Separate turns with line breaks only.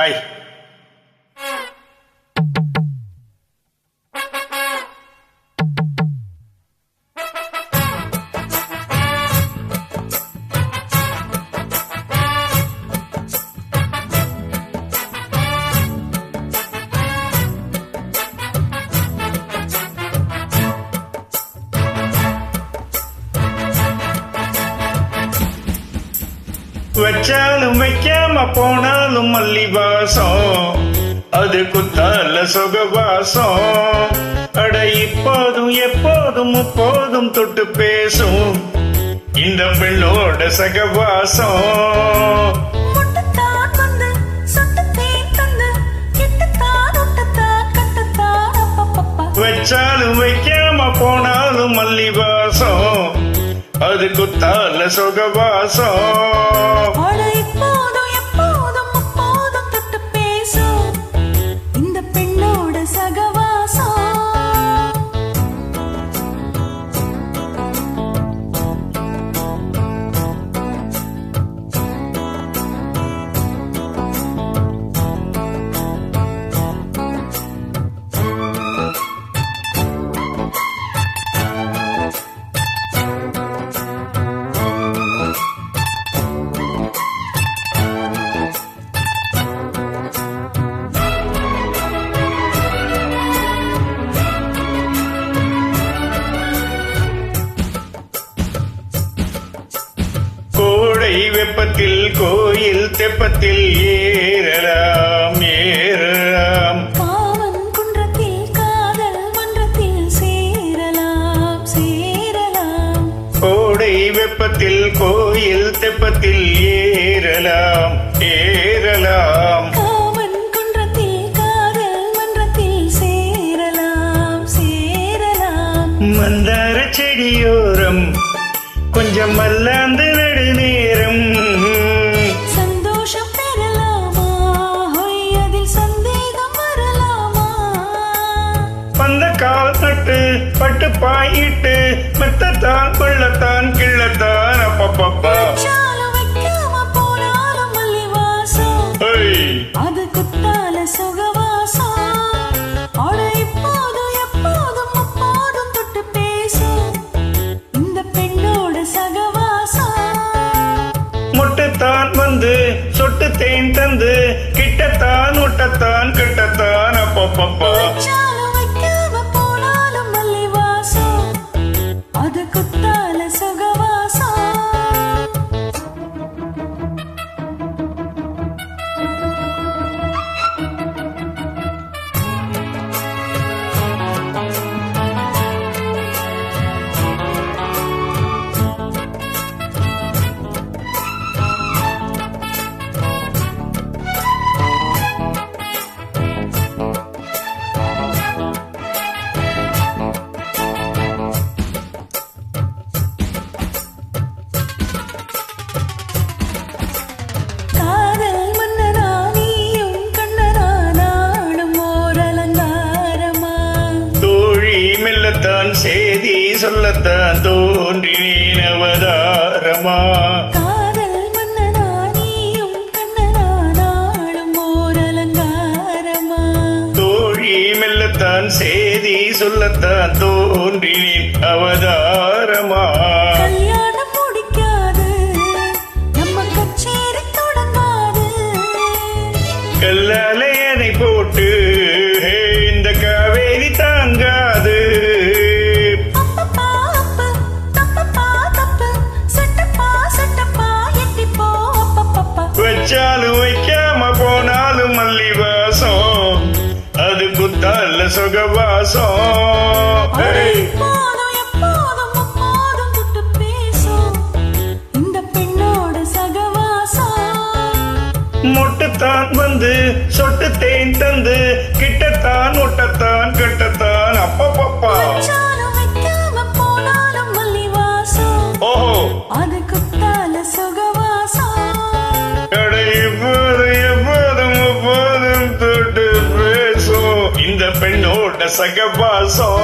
Ay. வச்சாலும் வைக்காம போனாலும் மல்லி வாசம், அது குத்தால சுகவாசம். அட இப்போதும் எப்போதும் முப்போதும் தொட்டு பேசும் இந்த பெண்ணோட சகவாசம். வச்சாலும் வைக்காம போனாலும் மல்லி வாசம், அது குத்தால சுகவாசம். வெப்பத்தில் கோயில் தெப்பத்தில் ஏறலாம் ஏறலாம்,
காவன் குன்றத்தில் காதல் மன்றத்தில் சேரலாம் சேரலாம்.
கோடை வெப்பத்தில் கோயில் தெப்பத்தில் ஏறலாம் ஏறலாம்,
காவன் குன்றத்தில் காதல் மன்றத்தில் சேரலாம் சேரலாம்.
மந்தார செடியோரம் கொஞ்சம் மல்லாந்து நடுநேரம்,
சந்தோஷம் பெறலாமா அதில் சந்தேகம் வரலாமா.
பந்த கால் நட்டு பட்டு பாயிட்டு மெத்தத்தான் கொள்ளத்தான் கிள்ளத்தான் அப்பப்பப்பா.
வைக்காம போனாலும் மல்லி வாசம், அது குத்தால சுகவாசம். அட இப்போதும் எப்போதும் அப்போதும் தொட்டு பேசும் இந்த பெண்ணோட சகவாசம்.
முட்டைத்தான் வந்து சொட்டு தேன் தந்து கிட்டத்தான் முட்டத்தான் கிட்டத்தான் அப்பப்பப்பா.
வைக்காம போனாலும் மல்லி வாசம், அது குத்தால சுகவாசம்.
சொல்லத்தான் செய்தி சொல்லத்தான் தோன்றினேன் அவதாரமா.
காதல் மன்னனா நீயும் கண்ணனா நாளும் ஓர் அலங்காரமா.
தோழி மெல்லத்தான் செய்தி சொல்லத்தான் தோன்றினேன் அவதாரமா.
கல்யாணம் முடிக்காது நம்ம கச்சேரி தொடங்காது,
கல்லாலையனை போட்டு இந்த காவேரி தாங்காது. வச்சாலும் வைக்காம போனாலும் மல்லி வாசம், அது குத்தால சுகவாசம். முட்டுத்தான் வந்து சொட்டு தேன் தந்து கிட்டத்தான் முட்டத்தான் கிட்டத்தான் அப்பப்பப்பா. ஓஹோ,
அது குத்தால சுகவாசம்.
எப்போதும் எப்போதும் தொட்டு பேசும் இந்த பெண்ணோட சகவாசம்.